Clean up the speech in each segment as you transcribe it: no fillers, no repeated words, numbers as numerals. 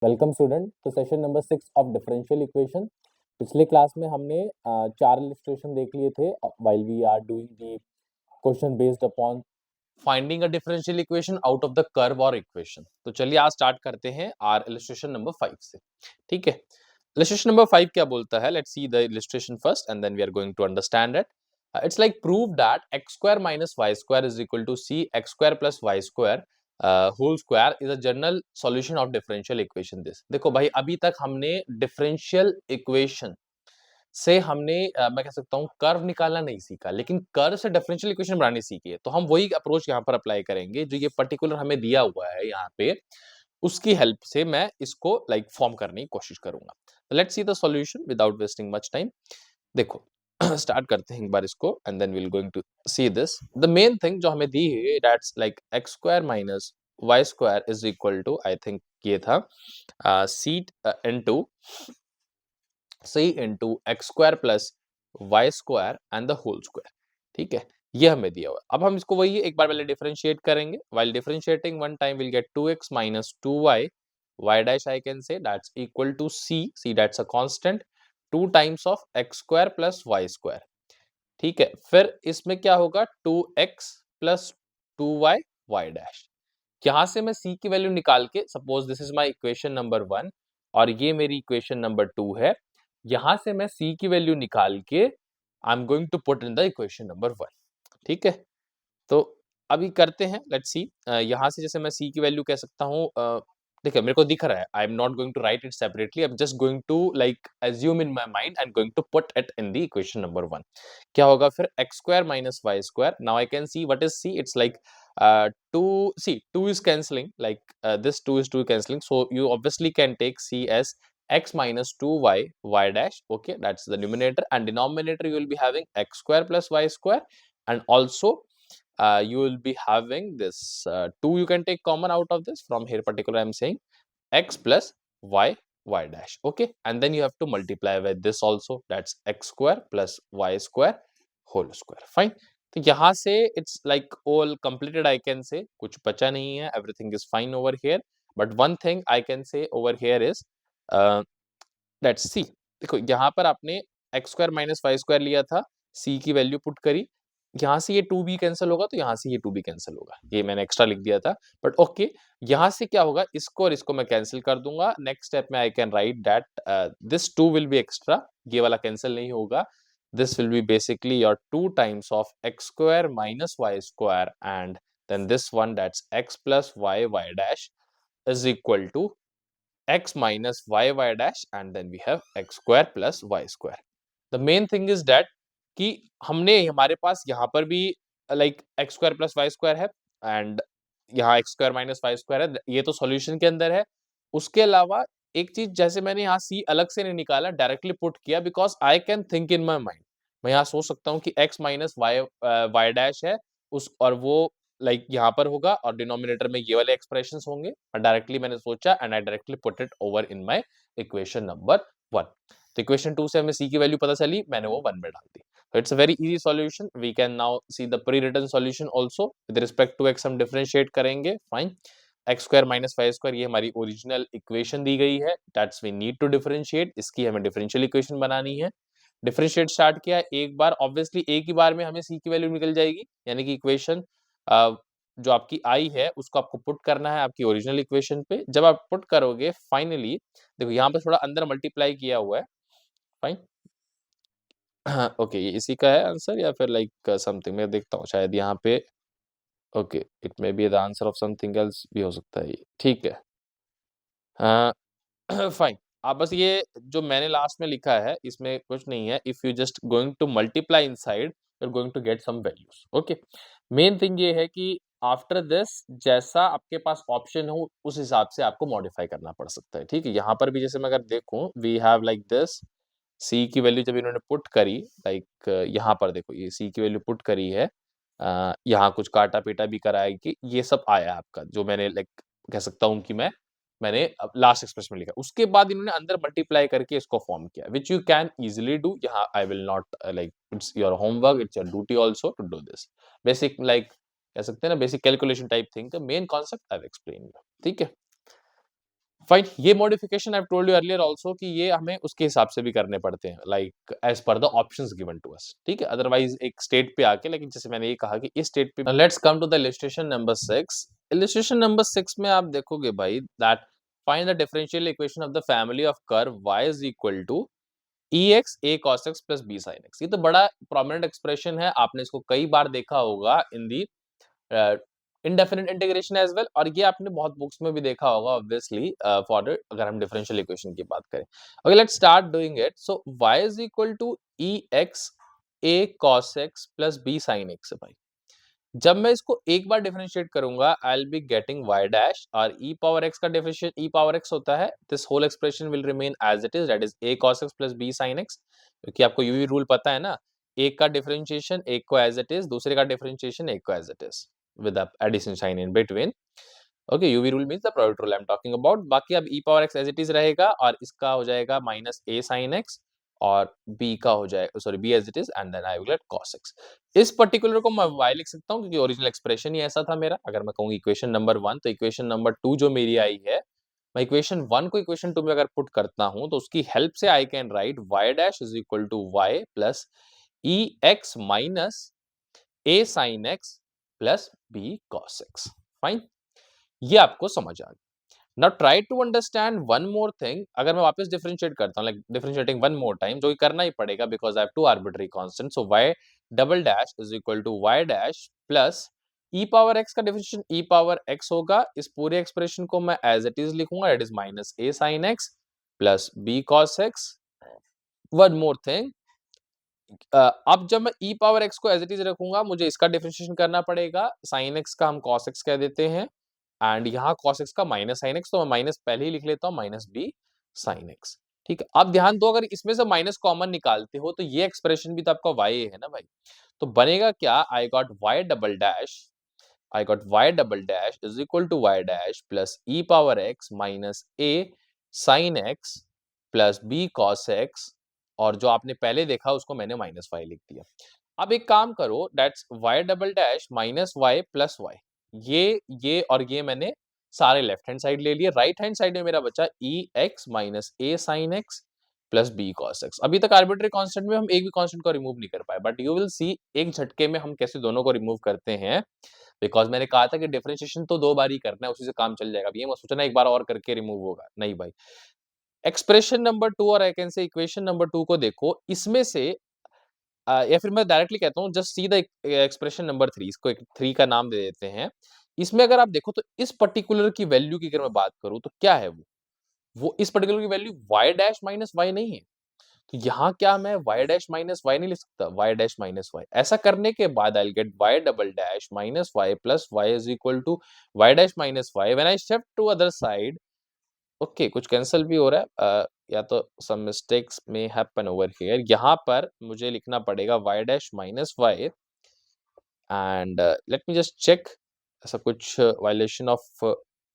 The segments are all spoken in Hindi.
Welcome student. तो session number 6 of differential equation. पिछले क्लास में हमने चार इलिस्ट्रेशन देख लिए थे while we are doing the question based upon finding a differential equation out of the curve और इक्वेशन। तो चलिए आज स्टार्ट करते हैं आर इलिस्ट्रेशन नंबर 5 से। ठीक है, इलिस्ट्रेशन नंबर 5 क्या बोलता है? Let's see the illustration first and then we are going to understand it. It's like prove that x square minus y square is equal to c x square plus y square whole square is a general solution of differential equation this। देखो भाई, अभी तक हमने differential equation से हमने मैं कह सकता हूँ कर्व निकालना नहीं सीखा, लेकिन कर्व से डिफरेंशियल इक्वेशन बनानी सीखी है। तो हम वही अप्रोच यहाँ पर अप्लाई करेंगे जो ये पर्टिकुलर हमें दिया हुआ है यहाँ पे, उसकी हेल्प से मैं इसको फॉर्म करने की कोशिश करूंगा। Let's see the solution without wasting much time. देखो स्टार्ट करते हैं एक बार इसको and then we will going to see this. The main thing जो हमें दी है that's like x square minus y square is equal to, I think ये था c into c into x square plus y square and the whole square. ठीक है, ये हमें दिया हुआ है। अब हम इसको वही एक बार पहले डिफरेंशिएट करेंगे। While differentiating one time will get 2x minus 2y, y dash I can say that's equal to c that's a constant, 2 times of x square plus y square। ठीक है, फिर इसमें क्या होगा 2x plus 2y y dash। यहाँ से मैं c की वैल्यू निकाल के, suppose this is my equation number 1 और ये मेरी इक्वेशन नंबर 2 है, यहां से मैं c की वैल्यू निकाल के I am going to put in the equation number 1। ठीक है, तो अभी करते हैं, लेट्स सी। यहाँ से जैसे मैं c की वैल्यू कह सकता हूँ, देखिए मेरे को दिख रहा है, I am not going to write it separately, I am just going to assume in my mind and going to put it in the equation number 1। क्या होगा फिर? X square minus y square. Now I can see what is c, it's like 2 see 2 is cancelling, this 2 is 2 cancelling, so you obviously can take c as x minus 2y y dash, okay, that's the numerator, and denominator you will be having x square plus y square, and also you will be having this 2 you can take common out of this, from here particular I'm saying x plus y y dash, okay, and then you have to multiply with this also, that's x square plus y square whole square, fine। तो यहाँ से it's like all completed, I can say कुछ बचा नहीं है, everything is fine over here, but one thing I can say over here is let's see. देखो यहाँ पर आपने x square minus y square लिया था, सी की वैल्यू पुट करी, यहाँ से ये 2b कैंसिल होगा तो यहाँ से ये 2b कैंसिल होगा, ये मैंने एक्स्ट्रा लिख दिया था, बट ओके। यहाँ से क्या होगा, इसको और इसको मैं कैंसिल कर दूंगा। नेक्स्ट स्टेप में आई can right that this 2 will be extra, ये वाला कैंसिल नहीं होगा। This will be basically your 2 times of x square minus y square, and then this one, that's x plus y y dash is equal to x minus y y dash, and then we have x square plus y square। The main thing is that कि हमने हमारे पास यहाँ पर भी x square plus y square है, and यहाँ x square minus y square है, ये तो सॉल्यूशन के अंदर है। उसके अलावा एक चीज, जैसे मैंने यहाँ c अलग से नहीं निकाला, डायरेक्टली पुट किया, because I can think in my mind, मैं यहाँ सोच सकता हूँ कि x minus y y dash है उस, और वो यहाँ पर होगा और डिनोमिनेटर में ये वाले एक्सप्रेशंस होंगे, और डायरेक्टली मैंने सोचा and I directly put it over in my equation number 1। तो इक्वेशन 2 से हमें c की वैल्यू पता चली, मैंने वो 1 में डाल दी। So it's a very easy solution. We can now see the pre-written solution also. With respect to x हम differentiate करेंगे, fine। x square minus y square ये हमारी ओरिजिनल इक्वेशन दी गई है, that's we need to differentiate, इसकी हमें डिफरेंशियल इक्वेशन बनानी है। डिफरेंशिएट स्टार्ट किया एक बार, ऑब्वियसली एक ही बार में हमें c की वैल्यू निकल जाएगी, यानी कि इक्वेशन जो आपकी आई है उसको आपको पुट करना है आपकी ओरिजिनल इक्वेशन पे। जब आप पुट करोगे फाइनली, देखो यहाँ पे थोड़ा अंदर मल्टीप्लाई किया हुआ है, फाइन। ओके, ये इसी का है आंसर या फिर समथिंग, मैं देखता हूँ शायद यहाँ पे, okay it may be the answer of something else भी हो सकता है ये, ठीक है। फाइन, आप बस ये जो मैंने लास्ट में लिखा है इसमें कुछ नहीं है, if you just going to multiply inside you are going to get some values, okay. Main thing ये है कि आफ्टर दिस जैसा आपके पास ऑप्शन हो उस हिसाब से आपको मॉडिफाई करना पड़ सकता है, ठीक है। यहाँ पर भी जैसे मैं अगर देखूं, वी हैव लाइक दिस, सी की वैल्यू जब इन्होंने पुट करी, यहाँ पर देखो ये सी की वैल्यू पुट करी है, यहाँ कुछ काटा पीटा भी करा है कि ये सब आया आपका, जो मैंने कह सकता हूँ कि मैंने लास्ट एक्सप्रेशन में लिखा, उसके बाद इन्होंने अंदर मल्टीप्लाई करके इसको फॉर्म किया, which you can easily do. यहाँ I will not it's your homework, it's your duty also to do this basic, कह सकते हैं ना basic calculation type thing, the main concept I explain you, ठीक है। फाइन, ये modification I told you earlier also कि ये हमें उसके हिसाब से भी करने पड़ते हैं, like as per the options given to us, ठीक है। अदरवाइज एक स्टेट पे आके, लेकिन जैसे मैंने ये कहा कि इस स्टेट पे। Let's come to the illustration number 6। Illustration number 6 में आप देखोगे भाई that find the differential equation of the family of curve y is equal to ex a cos x plus b sin x। ये तो बड़ा प्रोमिनेंट एक्सप्रेशन है, आपने इसको कई बार देखा होगा इन दी इंडेफिनिट इंटीग्रेशन एज वेल, और ये आपने बहुत बुक्स में भी देखा होगा ऑब्वियसली फॉर अगर हम डिफरेंशियल इक्वेशन की बात करें। Okay, let's start doing it. So y is equal to ex a cos x plus b sin x है भाई। जब मैं इसको एक बार डिफरेंशिएट करूंगा I will be getting y dash, और e पावर x का डिफरेंशिएट e पावर x होता है, this whole expression will remain as it is, that is a cos x plus b sin x। क्योंकि आपको यूवी रूल पता है ना, एक का डिफरेंशिएशन एक को एज इट इज, दूसरे का डिफरेंशिएशन एक को as it is with the addition sign in between. Okay, UV rule means the product rule I'm talking about. बाकी अब e power x as it is रहेगा, और इसका हो जाएगा minus a sin x, और b का हो जाएगा sorry b as it is, and then I will get cos x। इस पर्टिकुलर को मैं y लिख सकता हूँ क्योंकि ओरिजिनल एक्सप्रेशन ही ऐसा था मेरा। अगर मैं कहूँ इक्वेशन नंबर 1, तो इक्वेशन नंबर 2 जो मेरी आई है, मैं इक्वेशन 1 को इक्वेशन 2 में अगर पुट करता हूँ तो उसकी हेल्प से I can write y dash is equal to y plus e x minus a sin x plus b cos x। Fine, ये आपको समझ आ गया। Now try to understand one more thing. अगर मैं वापस डिफरेंशिएट करता हूँ, like differentiating one more time, जो कि करना ही पड़ेगा because I have two arbitrary constant. So y double dash is equal to y dash plus e power x का डिफरेंशिएशन e पावर x होगा। इस पूरे एक्सप्रेशन को मैं एज इट इज लिखूंगा, it is minus a sin x plus b cos x। One more thing, अब जब मैं e पावर x को एज इट इज रखूंगा, मुझे इसका डिफरेंशिएशन करना पड़ेगा। sin x का हम cos x कह देते हैं, एंड यहाँ cos x का माइनस sin x, तो मैं माइनस पहले ही लिख लेता हूँ, माइनस b sin x। ठीक है, अब ध्यान दो, अगर इसमें से माइनस कॉमन निकालते हो तो ये एक्सप्रेशन भी तो आपका y है ना भाई। तो बनेगा क्या, I got y double dash, I got y double dash is equal to y dash plus e power x minus a sin x plus b cos x, और जो आपने पहले देखा उसको मैंने माइनस y लिख दिया। अब एक काम करो, that's y double dash minus y plus y, ये और ये मैंने सारे लेफ्ट हैंड साइड ले लिए। राइट हैंड साइड में मेरा बचा e x minus a sin x plus b cos x। अभी तक आर्बिट्री कांस्टेंट में हम एक भी कांस्टेंट को रिमूव नहीं कर पाए, बट यू विल सी एक झटके में हम कैसे दोनों को रिमूव करते हैं। बिकॉज मैंने कहा था कि डिफरेंशिएशन तो 2 बार ही करना है, उसी से काम चल जाएगा। अब ये मत सोचना एक बार और करके रिमूव होगा, नहीं भाई। एक्सप्रेशन नंबर 2 और आई कैन से इक्वेशन नंबर 2 को देखो, इसमें से या फिर मैं डायरेक्टली कहता हूँ just see the expression number 3, इसको एक 3 का नाम दे देते हैं। इसमें अगर आप देखो तो इस पर्टिकुलर की वैल्यू की अगर मैं बात करूँ तो क्या है वो इस पर्टिकुलर की value y dash minus y नहीं है। तो यहाँ क्या मैं y डैश माइनस y नहीं लिख सकता, y डैश माइनस y। ऐसा करने के बाद I will get y double dash minus y plus y is equal to y dash minus y। When I shift to other side, okay कुछ कैंसिल भी हो रहा है, या तो some mistakes may happen over here. यहाँ पर मुझे लिखना पड़ेगा y dash minus y, and let me just check ऐसा कुछ वायलेशन ऑफ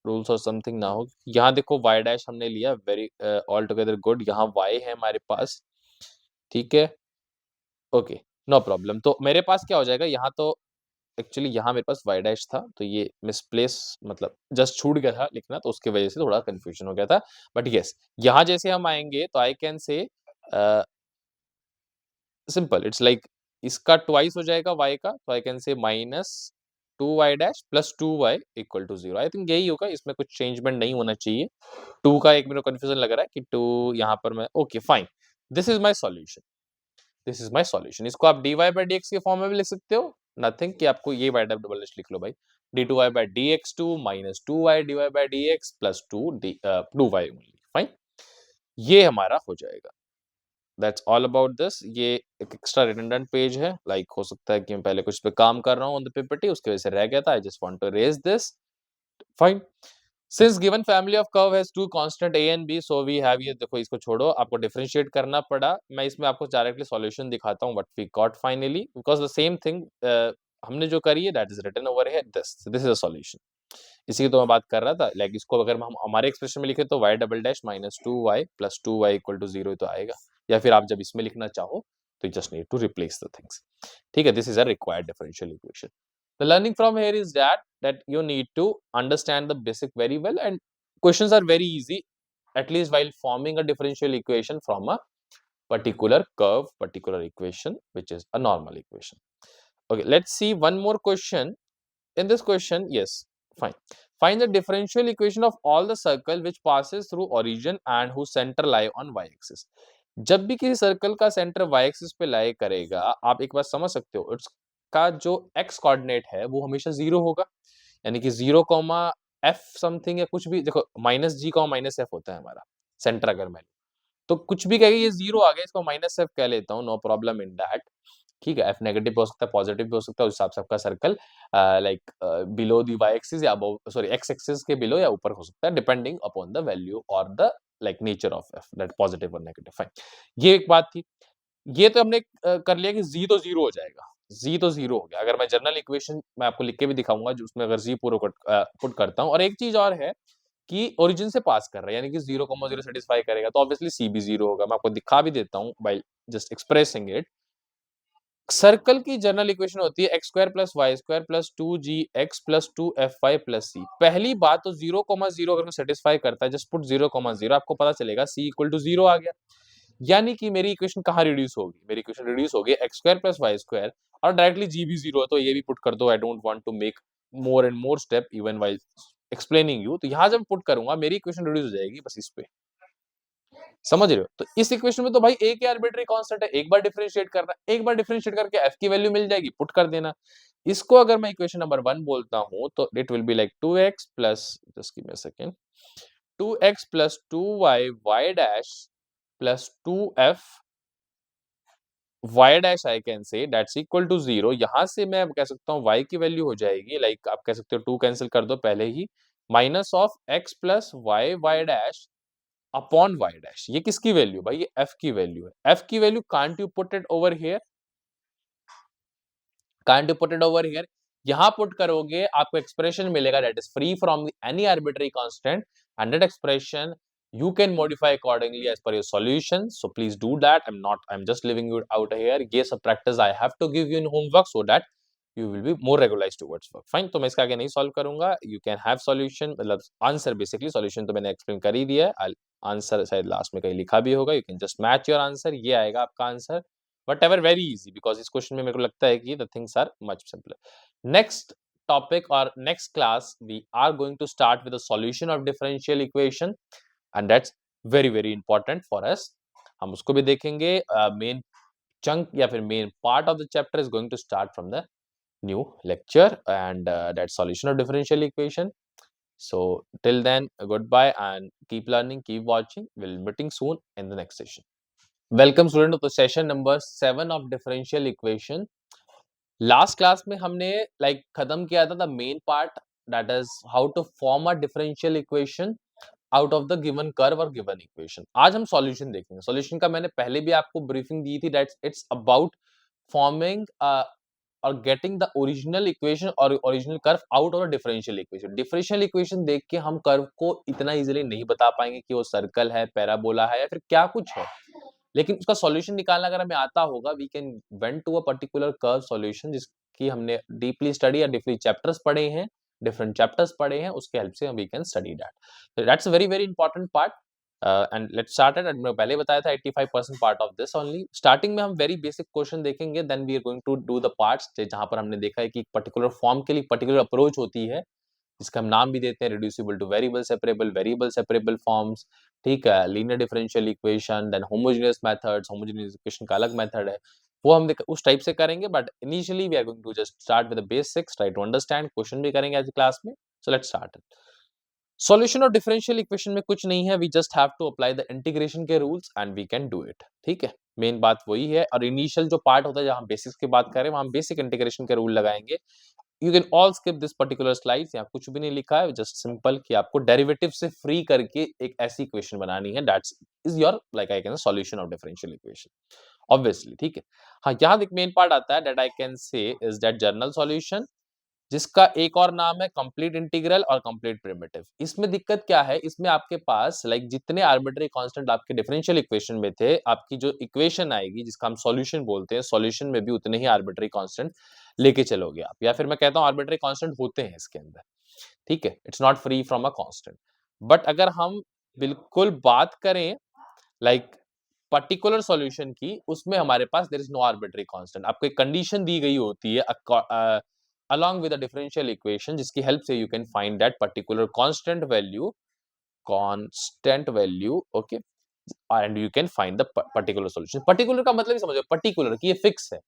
रूल्स और समथिंग ना हो। यहाँ देखो y डैश हमने लिया, वेरी ऑल टुगेदर गुड। यहाँ y है हमारे पास, ठीक है, ओके नो प्रॉब्लम। तो मेरे पास क्या हो जाएगा, यहाँ तो एक्चुअली यहाँ मेरे पास y डैश था, तो ये मिसप्लेस मतलब जस्ट छूट गया था लिखना, तो उसकी वजह से थोड़ा कंफ्यूजन हो गया था। बट यस, यहाँ जैसे हम आएंगे तो I can say simple, it's like इसका ट्वाइस हो जाएगा y का, तो I can say minus 2y dash plus 2y equal to 0। I think यही होगा, इसमें कुछ चेंजमेंट नहीं होना चाहिए। 2 का एक मेरे को कंफ्यूजन लग रहा है कि 2 यहाँ पर मैं, okay fine, this is my solution, this is my solution. इसको आप dy बाई dx के फॉर्म में भी लिख सकते हो, नथिंग कि आपको ये y डबल डैश लिख लो भाई, d2y by dx2 minus 2y dy by dx plus 2y only. Fine, ये हमारा हो जाएगा। That's all about this. ये एक एक्स्ट्रा रिडंडेंट पेज है, लाइक हो सकता है कि मैं पहले कुछ पे काम कर रहा हूँ ऑन द पीपीटी, उसकी वजह से रह गया था। I just want to raise this. Fine, since given family of curve has two constant a and b, so we have, ये देखो इसको छोड़ो, आपको डिफरेंशिएट करना पड़ा। मैं इसमें आपको डायरेक्टली सॉल्यूशन दिखाता हूँ what we got finally, because the same thing हमने जो करी है that is written over here, this is a solution. इसी की तो मैं बात कर रहा था, लाइक इसको अगर हम हमारे एक्सप्रेशन में लिखे तो y double dash minus 2y plus 2y equal to 0 तो आएगा, या फिर आप जब इसमें लिखना चाहो तो just need to replace the things. ठीक है, this is a required differential equation. The learning from here is that you need to understand the basic very well, and questions are very easy. at least while forming a differential equation from a particular curve, particular equation, which is a normal equation. Okay, let's see one more question. In this question, yes, fine. Find the differential equation of all the circle which passes through origin and whose center lie on y-axis. जब भी किसी सर्कल का सेंटर y-axis पे लाई करेगा, आप एक बात समझ सकते हो, इसका जो x कोऑर्डिनेट है वो हमेशा 0 होगा, यानी कि 0, f समथिंग या कुछ भी, देखो -g, -f होता है हमारा सेंटर, अगर मैं तो कुछ भी कहेगा ये 0 आ गया, इसको -f कह लेता हूँ, नो प्रॉब्लम इन दैट। ठीक है, f नेगेटिव भी हो सकता है, पॉजिटिव भी हो सकता है, उस हिसाब से आपका circle like below the y axis या अबव, सॉरी, x एक्सिस के बिलो या ऊपर हो सकता है, डिपेंडिंग अपॉन द वैल्यू और the like nature of f, that positive और नेगेटिव, फाइन। ये एक बात थी। ये तो हमने कर लिया कि z तो 0 हो जाएगा, z तो 0 हो गया। अगर मैं जनरल इक्वेशन मैं आपको लिख के भी दिखाऊंगा, जिसमें अगर z पूरा पुट करता हूँ, और एक चीज और है कि ओरिजिन से पास कर रहा है, यानी कि 0,0 सेटिस्फाई करेगा, तो ऑब्वियसली c भी 0 होगा। मैं आपको दिखा भी देता हूँ by just expressing it. Circle की जनरल इक्वेशन होती है x square plus y square plus 2gx plus 2fy plus c। पहली बात तो 0,0 अगर सेटिस्फाई करता है, जस्ट पुट 0,0, आपको पता चलेगा c इक्वल टू 0 आ गया। यानी कि मेरी इक्वेशन कहाँ रिड्यूस होगी, मेरी इक्वेशन रिड्यूस होगी x square plus y square, और डायरेक्टली g भी 0 है, तो ये भी पुट कर दो। I don't want to make more and more step even while explaining you. तो यहाँ जब पुट करूंगा मेरी इक्वेशन रिड्यूस हो जाएगी बस इस पे, समझ रहे हो? तो इस इक्वेशन में तो भाई एक ही आर्बिट्री कांस्टेंट है, एक बार डिफरेंशिएट करना, एक बार डिफरेंशिएट करके f की वैल्यू मिल जाएगी, पुट कर देना। इसको अगर मैं इक्वेशन नंबर 1 बोलता हूं तो it will be like 2x plus, just give me a second, 2x plus 2y y dash plus 2f y dash, I can say that's equal to 0। यहां से मैं कह सकता हूं y की वैल्यू हो जाएगी, लाइक आप कह सकते हो 2 कैंसिल कर दो पहले ही, minus of x plus y y dash upon y dash. ये किसकी वैल्यू भाई? ये f की वैल्यू है। f की value can't you put it over here, can't you put it over here. यहां पुट करोगे आपको एक्सप्रेशन मिलेगा that is free from any arbitrary constant, and that expression you can modify accordingly as per your solution, so please do that. I'm just leaving you out here. ये सब practice I have to give you in homework so that you will be more regularized towards work. Fine, तो मैं इसका आगे नहीं सॉल्व करूंगा। You can have solution, मतलब आंसर, बेसिकली सॉल्यूशन तो मैंने एक्सप्लेन कर ही दिया है। आंसर शायद लास्ट में कहीं लिखा भी होगा, you can just match your answer, ये आएगा आपका answer. Whatever, very easy, because इस क्वेश्चन में मेरे को लगता है कि the things are much simpler. Next topic or next class we are going to start with the solution of differential equation, and that's very very important for us. हम उसको भी देखेंगे। मेन चंक या फिर main part of the chapter is going to start from the new lecture, and that solution of differential equation. So till then, goodbye and keep learning, keep watching. We'll be meeting soon in the next session. Welcome student to session number 7 of differential equation. Last class में हमने खत्म किया था the main part, that is how to form a differential equation out of the given curve और गिवन इक्वेशन। आज हम सॉल्यूशन देखेंगे। सॉल्यूशन का मैंने पहले भी आपको ब्रीफिंग दी थी, दैट्स इट्स अबाउट फॉर्मिंग और गेटिंग द ओरिजिनल इक्वेशन और original curve out of differential equation. Differential equation देख के हम कर्व को इतना इजीली नहीं बता पाएंगे कि वो सर्कल है, पैराबोला है या फिर क्या कुछ है, लेकिन उसका सॉल्यूशन निकालना अगर हमें आता होगा, we can went to a particular curve solution, जिसकी हमने डीपली स्टडी या डीपली चैप्टर्स पढ़े हैं, डिफरेंट चैप्टर्स पढ़े हैं, उसके हेल्प से we can study that. That's a very very important part. And let's start it. मैं पहले बताया था 85% part of this only. Starting में हम वेरी बेसिक क्वेश्चन देखेंगे, then we are going to do the parts, जहां पर हमने देखा है कि पर्टिकुलर फॉर्म के लिए पर्टिकुलर अप्रोच होती है, जिसका हम नाम भी देते हैं reducible to variable separable forms. ठीक है, linear differential equation, then homogeneous methods, homogeneous equation का अलग मेथड है, वो हम उस टाइप से करेंगे। But initially we are going to just start with the basics, try to understand. Question भी करेंगे आज क्लास में, so let's start. Solution of differential equation में कुछ नहीं है, we just have to apply the integration के rules and we can do it. ठीक है, मेन बात वही है। और इनिशियल जो पार्ट होता है जहां बेसिक्स की बात करें, वहां बेसिक इंटीग्रेशन के रूल लगाएंगे। You can all skip this particular slides, यहाँ कुछ भी नहीं लिखा है, जस्ट सिंपल कि आपको डेरिवेटिव से फ्री करके एक ऐसी इक्वेशन बनानी है, that's is your like I can solution of differential equation obviously. ठीक है, हाँ, यहाँ एक मेन पार्ट आता है दैट आई कैन से इज दैट जनरल सॉल्यूशन, जिसका एक और नाम है कंप्लीट इंटीग्रल और कंप्लीट प्रिमिटिव। इसमें दिक्कत क्या है, इसमें आपके पास जितने आर्बिट्री कांस्टेंट आपके डिफरेंशियल इक्वेशन में थे, आपकी जो इक्वेशन आएगी जिसका हम सॉल्यूशन बोलते हैं, सॉल्यूशन में भी उतने ही आर्बिट्री कांस्टेंट लेके चलोगे आप, या फिर मैं कहता हूं आर्बिट्री कांस्टेंट होते हैं इसके अंदर। ठीक है, it's not free from a constant. But अगर हम बिल्कुल बात करें लाइक पर्टिकुलर सॉल्यूशन की, उसमें हमारे पास there is no arbitrary constant. आपको एक कंडीशन दी गई होती है along with a differential equation, जिसकी हेल्प से you can find that particular constant value, okay, and you can find the particular solution। particular का मतलब ही समझो, particular कि ये फिक्स है।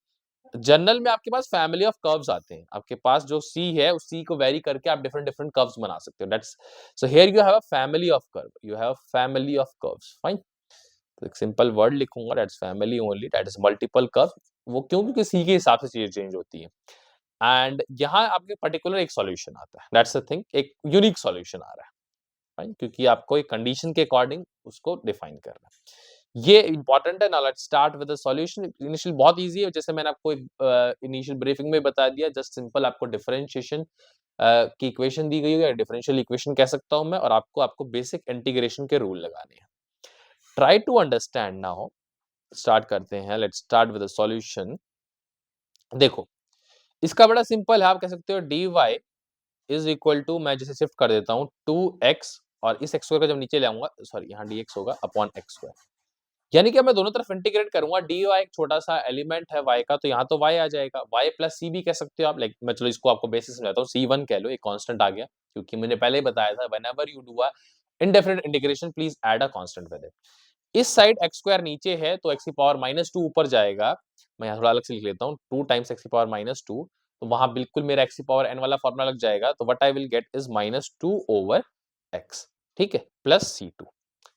जनरल में आपके पास फैमिली ऑफ कर्व्स आते हैं, आपके पास जो C है उस C को वेरी करके आप डिफरेंट डिफरेंट कर्व्स बना सकते हो। That's so here you have a family of curve, you have family of curves, fine. तो एक सिंपल वर्ड लिखूंगा, that's family only, that is multiple curve. वो क्यों? क्योंकि C के हिसाब से चीजें चेंज होती है। एंड यहाँ आपके पर्टिकुलर एक सॉल्यूशन आता है, दैट्स द थिंग, एक यूनिक सॉल्यूशन आ रहा है, फाइन, क्योंकि आपको एक कंडीशन के अकॉर्डिंग उसको डिफाइन करना है। ये इंपॉर्टेंट है। Now let's start with the solution. Initial बहुत इजी है, जैसे मैंने आपको इनिशियल ब्रीफिंग में बता दिया, जस्ट सिंपल आपको डिफरेंशिएशन की इक्वेशन दी गई है, या डिफरेंशियल इक्वेशन कह सकता हूं मैं, और आपको बेसिक इंटीग्रेशन के रूल लगाने हैं। Try to understand now. Start करते हैं, let's start with the solution. देखो, इसका बड़ा सिंपल है, आप कह सकते हो dy इज इक्वल टू, मैं जैसे शिफ्ट कर देता हूँ 2x, और इस x स्क्वायर को जब नीचे ले आऊंगा, सॉरी यहाँ dx होगा अपॉन x स्क्वायर, यानी कि मैं दोनों तरफ इंटीग्रेट करूंगा। dy एक छोटा सा एलिमेंट है y का, तो यहाँ तो y आ जाएगा, y प्लस c भी कह सकते हो आप, लाइक मैं चलो इसको आपको बेसिस समझाता हूँ, c1 कह लो, एक कांस्टेंट आ गया, क्योंकि मैंने पहले ही बताया था whenever you do a indefinite integration please add a constant with it. इस साइड x स्क्वायर नीचे है तो x की पावर -2 ऊपर जाएगा, मैं यहाँ थोड़ा अलग से लिख लेता हूँ, 2 टाइम्स x की पावर -2, तो वहां बिल्कुल मेरा x की पावर n वाला फॉर्मूला लग जाएगा, तो what I will gate is -2 over x, ठीक है, प्लस c2।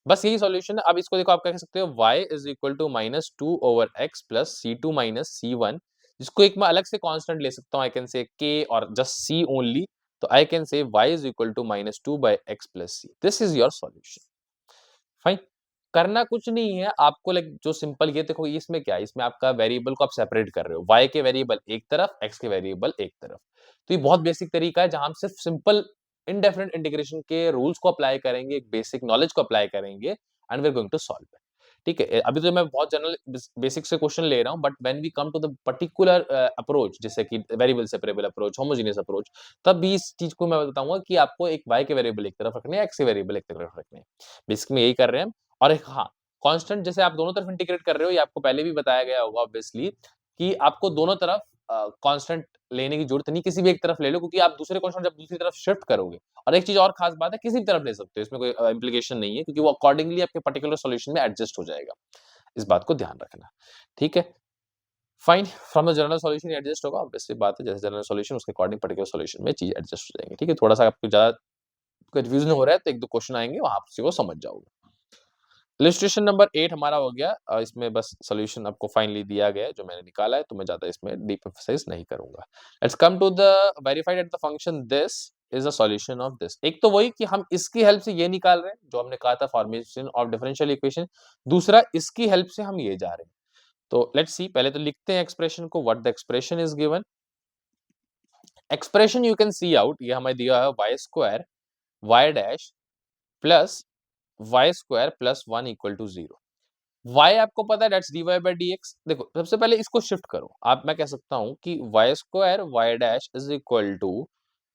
बस यही सॉल्यूशन है। अब इसको देखो, आप कह सकते हो y is equal to -2 over x plus c2 minus c1, जिसको एक मैं अलग से कांस्टेंट ले सकता हूँ, आई कैन से k और जस्ट c ओनली, तो I can say y is equal to -2 by x plus c। This is your solution, fine. करना कुछ नहीं है आपको, लाइक जो सिंपल, ये देखो इसमें क्या है, इसमें आपका वेरिएबल को आप सेपरेट कर रहे हो, y के वेरिएबल एक तरफ, x के वेरिएबल एक तरफ। तो ये बहुत बेसिक तरीका है जहां हम सिर्फ सिंपल इनडेफिनिट इंटीग्रेशन के रूल्स को अप्लाई करेंगे, एक बेसिक नॉलेज को अप्लाई करेंगे, and we are going to solve it. ठीक है, अभी तो मैं बहुत जनरल बेसिक से क्वेश्चन ले रहा हूं, but when we come to the particular approach, जैसे कि variable separable approach, homogeneous approach, तब भी इस चीज को मैं बताऊंगा कि आपको एक y के वेरिएबल एक तरफ रखने हैं, x के वेरिएबल एक तरफ रखने हैं। बेसिक में यही कर रहे हैं हम। और एक हाँ, कांस्टेंट जैसे आप दोनों तरफ इंटीग्रेट कर रहे हो, ये आपको पहले भी बताया गया होगा ऑब्वियसली, कि आपको दोनों तरफ कांस्टेंट लेने की जरूरत नहीं, किसी भी एक तरफ ले लो, क्योंकि आप दूसरे कांस्टेंट जब दूसरी तरफ शिफ्ट करोगे, और एक चीज और खास बात है, किसी भी तरफ ले सकते हो, इसमें कोई इंप्लीकेशन नहीं है, क्योंकि वो अकॉर्डिंगली आपके पर्टिकुलर सॉल्यूशन में एडजस्ट हो जाएगा। इस बात को ध्यान रखना, ठीक है, fine. From the general solution adjust होगा, ऑब्वियसली बात है, जैसे जनरल सॉल्यूशन उसके अकॉर्डिंग पर्टिकुलर सॉल्यूशन में चीज एडजस्ट हो जाएंगी, ठीक है। थोड़ा सा आपको ज्यादा कंफ्यूजन हो रहा है तो एक दो क्वेश्चन आएंगे, वहां आप उसी को समझ जाओगे। इलस्ट्रेशन नंबर 8 हमारा हो गया, इसमें बस सॉल्यूशन आपको फाइनली दिया गया है जो मैंने निकाला है, तो मैं ज्यादा इसमें डीप एम्फसाइज नहीं करूंगा। Let's come to the verified at the function this is a solution of this. एक तो वही कि हम इसकी हेल्प से ये निकाल रहे हैं जो हमने कहा था, फॉर्मेशन ऑफ डिफरेंशियल इक्वेशन। दूसरा, इसकी हेल्प से हम ये जा रहे हैं। तो लेट्स सी, पहले तो लिखते हैं एक्सप्रेशन को, what the expression is given. Expression you can see out, ये हमें दिया है y square y dash plus y square plus 1 equal to 0। y आपको पता है, दैट्स dy by dx। देखो, सबसे पहले इसको शिफ्ट करो, आप मैं कह सकता हूं कि y square y dash is equal to,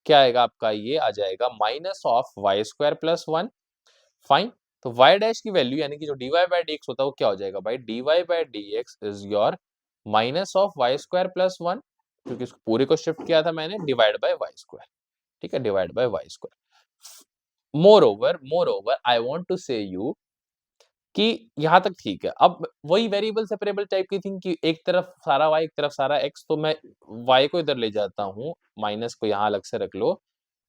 क्या आएगा आपका, ये आ जाएगा minus of y square plus 1, fine. तो y डैश की वैल्यू यानी कि जो dy by dx होता है वो क्या हो जाएगा भाई, dy by dx is your minus of y square plus 1, क्योंकि इसको पूरे को शिफ्ट किया था मैंने, डिवाइड बाय y स्क्वायर, ठीक है, divide by y square. Moreover I want to say you कि यहाँ तक ठीक है। अब वही वेरिएबल सेपरेबल टाइप की थिंग कि एक तरफ सारा y, एक तरफ सारा x, तो मैं y को इधर ले जाता हूँ, माइनस को यहाँ अलग से रख लो,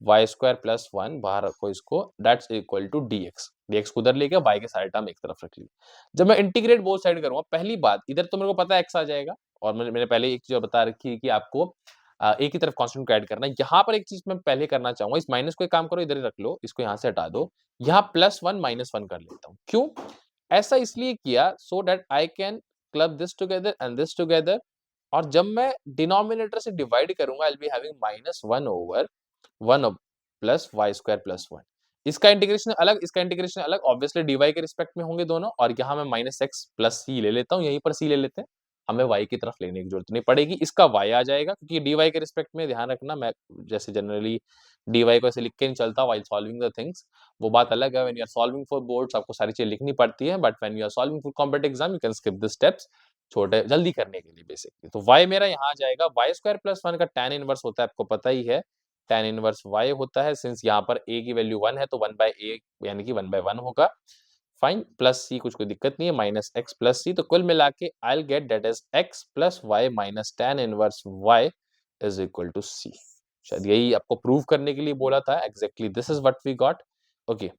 y स्क्वायर प्लस 1 बाहर रखो इसको, that's equal to dx। dx को उधर लेके y के सारे टर्म एक तरफ रख ली। जब मैं इंटीग्रेट बोथ साइड करूंगा, पहली बात, इधर तो मेरे को पता है x आ जाएगा, और मैंने पहले एक चीज बता रखी है कि आपको एक ही तरफ कांस्टेंट को ऐड करना है। यहाँ पर एक चीज मैं पहले करना चाहूंगा, इस माइनस को एक काम करो, इधर ही रख लो, इसको यहाँ से हटा दो, यहाँ +1 -1 कर लेता हूँ। क्यों ऐसा इसलिए किया, so that I can club this together and this together, और जब मैं डिनोमिनेटर से डिवाइड करूंगा, I will be having -1 over 1 plus y square plus 1। इसका इंटीग्रेशन अलग, इसका इंटीग्रेशन अलग, ऑब्वियसली dy के रिस्पेक्ट में होंगे दोनों, और यहाँ मैं -x प्लस c ले लेता हूँ, यहीं पर c ले लेते हैं, हमें y की तरफ लेने की जरूरत नहीं पड़ेगी, इसका y आ जाएगा, क्योंकि dy के रिस्पेक्ट में ध्यान रखना, मैं जैसे जनरली dy को ऐसे लिख के नहीं चलता while solving the things, वो बात अलग है। when you are solving for boards आपको सारी चीजें लिखनी पड़ती है, but when you are solving for competitive exam you can skip the steps, छोटे जल्दी करने के लिए बेसिकली। तो y मेरा यहाँ आ जाएगा, y स्क्वायर प्लस 1 का tan इनवर्स होता है, आपको पता ही है, tan इनवर्स y होता है, सिंस यहाँ पर a की वैल्यू 1 है तो 1/a यानी कि 1/1 होगा। फाइन, प्लस सी कुछ कोई दिक्कत नहीं है, माइनस एक्स प्लस सी, तो कुल मिला के I get that is x plus y minus tan inverse y is equal to c. शायद यही आपको प्रूव करने के लिए बोला था, exactly this is what we got. Okay,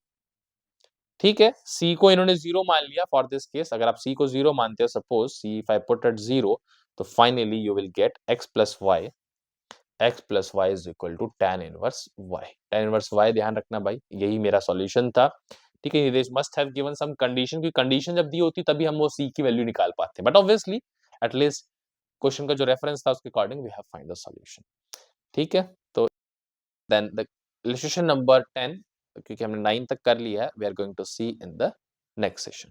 ठीक है, सी को इन्होंने जीरो मान लिया फॉर दिस केस। अगर आप सी को जीरो मानते हो, suppose c if I put at zero, तो finally you will get x plus y is equal to tan inverse y। tan inverse y ध्यान रखना भाई, यही मेरा सॉल्यूशन था। ठीक है, this must have given some condition, क्योंकि कंडीशन जब दी होती तभी हम वो c की वैल्यू निकाल पाते हैं, बट ऑब्वियसली एटलीस्ट क्वेश्चन का जो रेफरेंस था उसके according we have find the solution. ठीक है, तो देन द इलस्ट्रेशन नंबर 10, क्योंकि हमने 9 तक कर लिया है, we are going to see in the next session.